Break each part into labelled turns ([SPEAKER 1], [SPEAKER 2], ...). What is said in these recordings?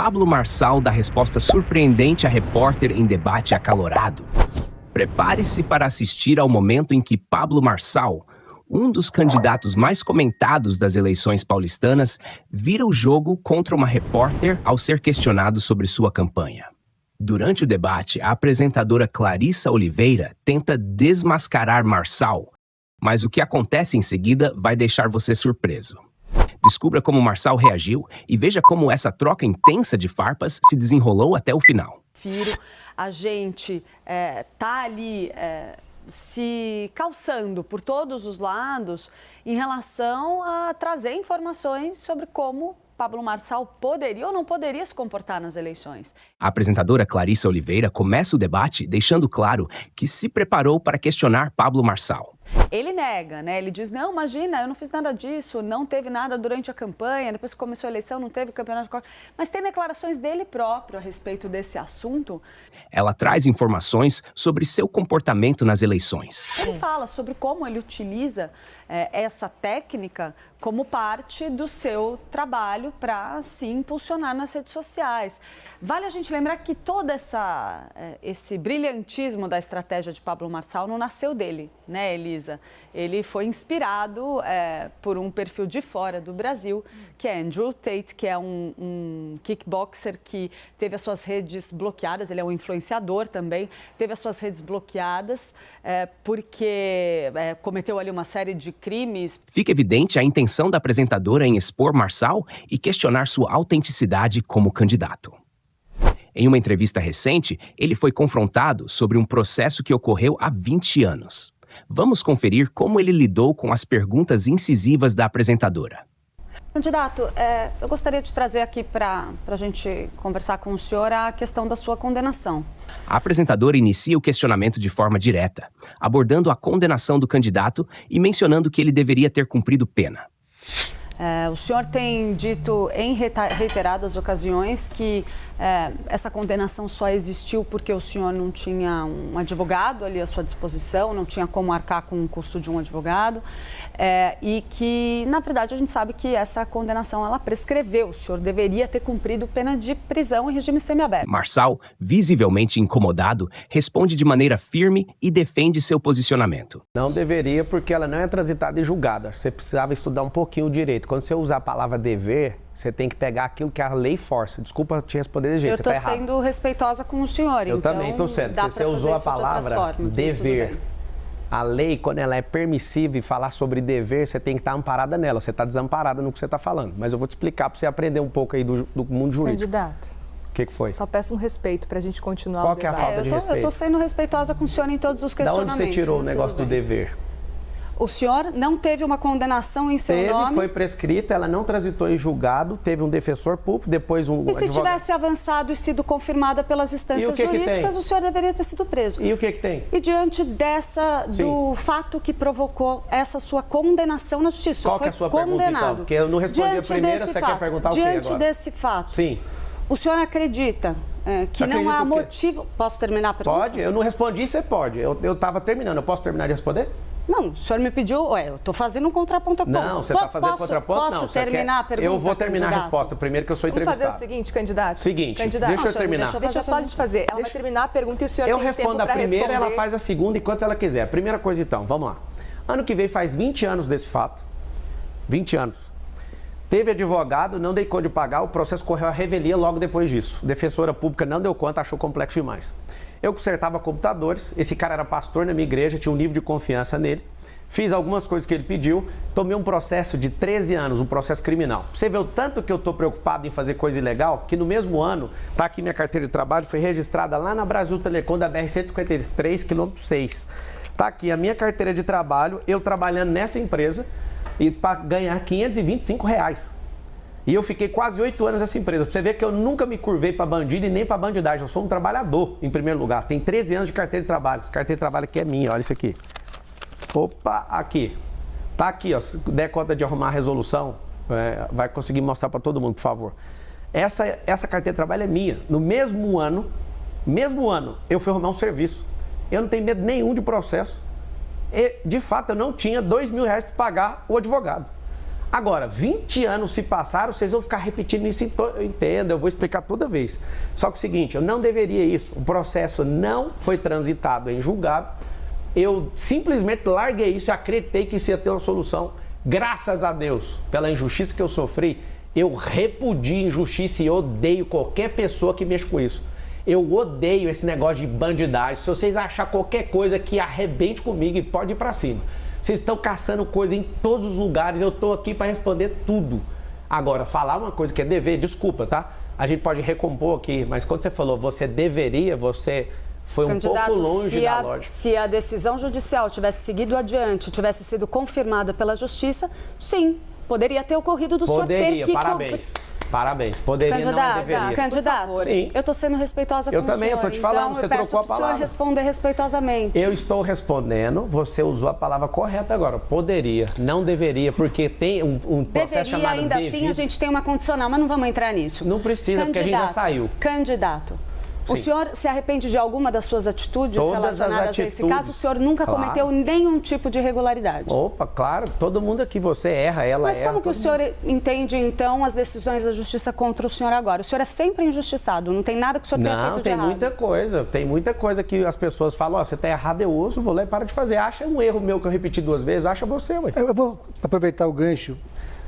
[SPEAKER 1] Pablo Marçal dá resposta surpreendente a repórter em debate acalorado. Prepare-se para assistir ao momento em que Pablo Marçal, um dos candidatos mais comentados das eleições paulistanas, vira o jogo contra uma repórter ao ser questionado sobre sua campanha. Durante o debate, a apresentadora Clarissa Oliveira tenta desmascarar Marçal, mas o que acontece em seguida vai deixar você surpreso. Descubra como Marçal reagiu e veja como essa troca intensa de farpas se desenrolou até o final.
[SPEAKER 2] A gente tá ali se calçando por todos os lados em relação a trazer informações sobre como Pablo Marçal poderia ou não poderia se comportar nas eleições.
[SPEAKER 1] A apresentadora Clarissa Oliveira começa o debate deixando claro que se preparou para questionar Pablo Marçal.
[SPEAKER 2] Ele nega, né? Ele diz, não, imagina, eu não fiz nada disso, não teve nada durante a campanha, depois que começou a eleição não teve campeonato de corte. Mas tem declarações dele próprio a respeito desse assunto.
[SPEAKER 1] Ela traz informações sobre seu comportamento nas eleições.
[SPEAKER 2] Ele fala sobre como ele utiliza essa técnica como parte do seu trabalho para se impulsionar nas redes sociais. Vale a gente lembrar que todo esse brilhantismo da estratégia de Pablo Marçal não nasceu dele, né, Elisa? Ele foi inspirado por um perfil de fora do Brasil, que é Andrew Tate, que é um kickboxer que teve as suas redes bloqueadas, ele é um influenciador também, teve as suas redes bloqueadas porque cometeu ali uma série de crimes.
[SPEAKER 1] Fica evidente a intenção da apresentadora em expor Marçal e questionar sua autenticidade como candidato. Em uma entrevista recente, ele foi confrontado sobre um processo que ocorreu há 20 anos. Vamos conferir como ele lidou com as perguntas incisivas da apresentadora.
[SPEAKER 2] Candidato, eu gostaria de trazer aqui para a gente conversar com o senhor a questão da sua condenação.
[SPEAKER 1] A apresentadora inicia o questionamento de forma direta, abordando a condenação do candidato e mencionando que ele deveria ter cumprido pena.
[SPEAKER 2] O senhor tem dito em reiteradas ocasiões que essa condenação só existiu porque o senhor não tinha um advogado ali à sua disposição, não tinha como arcar com o custo de um advogado e que, na verdade, a gente sabe que essa condenação ela prescreveu. O senhor deveria ter cumprido pena de prisão em regime semiaberto.
[SPEAKER 1] Marçal, visivelmente incomodado, responde de maneira firme e defende seu posicionamento.
[SPEAKER 3] Não deveria porque ela não é transitada e julgada. Você precisava estudar um pouquinho o direito. Quando você usar a palavra dever, você tem que pegar aquilo que a lei força. Desculpa te responder de jeito,
[SPEAKER 2] eu estou sendo respeitosa com o senhor.
[SPEAKER 3] Eu também estou sendo, porque você usou a palavra dever. A lei, quando ela é permissiva e falar sobre dever, você tem que estar amparada nela. Você está desamparada no que você está falando. Mas eu vou te explicar para você aprender um pouco aí do mundo jurídico.
[SPEAKER 4] Candidato.
[SPEAKER 3] O que foi?
[SPEAKER 4] Só peço um respeito para a gente continuar
[SPEAKER 3] Qual
[SPEAKER 4] o
[SPEAKER 3] que é a
[SPEAKER 4] debate.
[SPEAKER 3] falta de respeito?
[SPEAKER 2] Eu estou sendo respeitosa com o senhor em todos os questionamentos.
[SPEAKER 3] Da onde você tirou o negócio do dever?
[SPEAKER 2] O senhor não teve uma condenação em seu nome?
[SPEAKER 3] Foi prescrita, ela não transitou em julgado, teve um defensor público, depois um
[SPEAKER 2] advogado. E se tivesse avançado e sido confirmada pelas instâncias jurídicas, o senhor deveria ter sido preso.
[SPEAKER 3] E o que tem?
[SPEAKER 2] E diante do fato que provocou essa sua condenação na justiça,
[SPEAKER 3] qual que é a sua pergunta, então? Porque eu não respondi a primeira, você quer perguntar o quê agora?
[SPEAKER 2] Diante desse fato,
[SPEAKER 3] sim.
[SPEAKER 2] O senhor acredita que não há motivo... Posso terminar a pergunta?
[SPEAKER 3] Pode, eu não respondi, você pode. Eu estava terminando, eu posso terminar de responder?
[SPEAKER 2] Não, o senhor me pediu, eu estou fazendo um contraponto a ponto.
[SPEAKER 3] Não, você está fazendo contraponto?
[SPEAKER 2] Posso terminar a pergunta,
[SPEAKER 3] eu vou terminar
[SPEAKER 2] candidato?
[SPEAKER 3] A resposta primeiro, que eu sou entrevistado.
[SPEAKER 4] Vamos fazer o seguinte, candidato.
[SPEAKER 3] Candidato. Deixa eu terminar.
[SPEAKER 4] Deixa eu só a gente fazer. Ela vai terminar a pergunta e o senhor tem tempo para responder.
[SPEAKER 3] Eu respondo a primeira, ela faz a segunda, enquanto ela quiser. Primeira coisa, então, vamos lá. Ano que vem faz 20 anos desse fato. 20 anos. Teve advogado, não dei conta de pagar, o processo correu à revelia logo depois disso. Defensora pública não deu conta, achou complexo demais. Eu consertava computadores, esse cara era pastor na minha igreja, tinha um nível de confiança nele. Fiz algumas coisas que ele pediu, tomei um processo de 13 anos, um processo criminal. Você vê o tanto que eu estou preocupado em fazer coisa ilegal, que no mesmo ano, tá aqui minha carteira de trabalho, foi registrada lá na Brasil Telecom da BR-153, quilômetro 6. Tá aqui a minha carteira de trabalho, eu trabalhando nessa empresa, e para ganhar R$525. E eu fiquei quase 8 anos nessa empresa. Pra você ver que eu nunca me curvei para bandido e nem para bandidagem. Eu sou um trabalhador, em primeiro lugar. Tem 13 anos de carteira de trabalho. Essa carteira de trabalho aqui é minha, olha isso aqui. Opa, aqui. Tá aqui, ó. Se der conta de arrumar a resolução, vai conseguir mostrar para todo mundo, por favor. Essa carteira de trabalho é minha. No mesmo ano, eu fui arrumar um serviço. Eu não tenho medo nenhum de processo. E, de fato, eu não tinha R$2.000 para pagar o advogado. Agora, 20 anos se passaram, vocês vão ficar repetindo isso, eu entendo, eu vou explicar toda vez. Só que é o seguinte, eu não deveria isso, o processo não foi transitado em julgado, eu simplesmente larguei isso e acreditei que isso ia ter uma solução. Graças a Deus, pela injustiça que eu sofri, eu repudio injustiça e odeio qualquer pessoa que mexa com isso. Eu odeio esse negócio de bandidagem. Se vocês acharem qualquer coisa que arrebente comigo, pode ir pra cima. Vocês estão caçando coisa em todos os lugares, eu tô aqui para responder tudo. Agora, falar uma coisa que é dever, desculpa, tá? A gente pode recompor aqui, mas quando você falou você deveria, você foi um pouco longe da lógica.
[SPEAKER 2] Se a decisão judicial tivesse seguido adiante, tivesse sido confirmada pela justiça, sim, poderia ter ocorrido do senhor ter que...
[SPEAKER 3] Parabéns. Poderia, não deveria.
[SPEAKER 2] Candidato,
[SPEAKER 3] sim.
[SPEAKER 2] Eu estou sendo respeitosa com o senhor.
[SPEAKER 3] Eu também, eu estou te falando,
[SPEAKER 2] então,
[SPEAKER 3] você trocou a palavra.
[SPEAKER 2] Eu peço para o senhor responder respeitosamente.
[SPEAKER 3] Eu estou respondendo, você usou a palavra correta agora. Poderia, não deveria, porque tem um processo chamado
[SPEAKER 2] ainda
[SPEAKER 3] devido.
[SPEAKER 2] assim, a gente tem uma condicional, mas não vamos entrar nisso.
[SPEAKER 3] Não precisa, porque a gente já saiu.
[SPEAKER 2] Candidato. O senhor se arrepende de alguma das suas atitudes
[SPEAKER 3] Todas
[SPEAKER 2] relacionadas a esse caso? O senhor nunca cometeu nenhum tipo de irregularidade?
[SPEAKER 3] Opa, claro. Todo mundo aqui, você erra, ela erra.
[SPEAKER 2] Mas como que o senhor entende, então, as decisões da justiça contra o senhor agora? O senhor é sempre injustiçado, não tem nada que o senhor tenha feito de errado.
[SPEAKER 3] Não, tem muita coisa que as pessoas falam, você está errado, eu ouço, vou lá e para de fazer. Acha um erro meu que eu repeti 2 vezes, acha você, ué.
[SPEAKER 5] Eu vou aproveitar o gancho.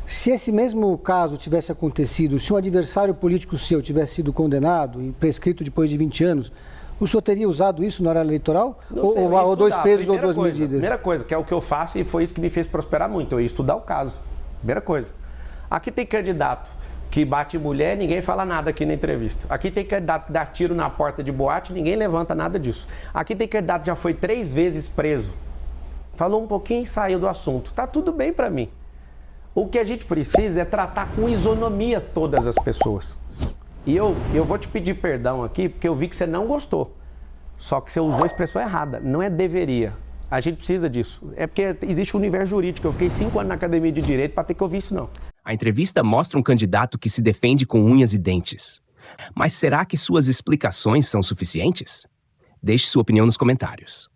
[SPEAKER 5] Se esse mesmo caso tivesse acontecido, se um adversário político seu tivesse sido condenado e prescrito depois de 20 anos, o senhor teria usado isso na hora eleitoral? Ou 2 pesos ou 2 medidas?
[SPEAKER 3] Primeira coisa, que é o que eu faço e foi isso que me fez prosperar muito, eu ia estudar o caso. Primeira coisa. Aqui tem candidato que bate mulher, ninguém fala nada aqui na entrevista. Aqui tem candidato que dá tiro na porta de boate, ninguém levanta nada disso. Aqui tem candidato que já foi 3 vezes preso. Falou um pouquinho e saiu do assunto. Tá tudo bem para mim. O que a gente precisa é tratar com isonomia todas as pessoas. E eu vou te pedir perdão aqui, porque eu vi que você não gostou. Só que você usou a expressão errada. Não é deveria. A gente precisa disso. É porque existe um universo jurídico. Eu fiquei 5 anos na academia de direito para ter que ouvir isso, não.
[SPEAKER 1] A entrevista mostra um candidato que se defende com unhas e dentes. Mas será que suas explicações são suficientes? Deixe sua opinião nos comentários.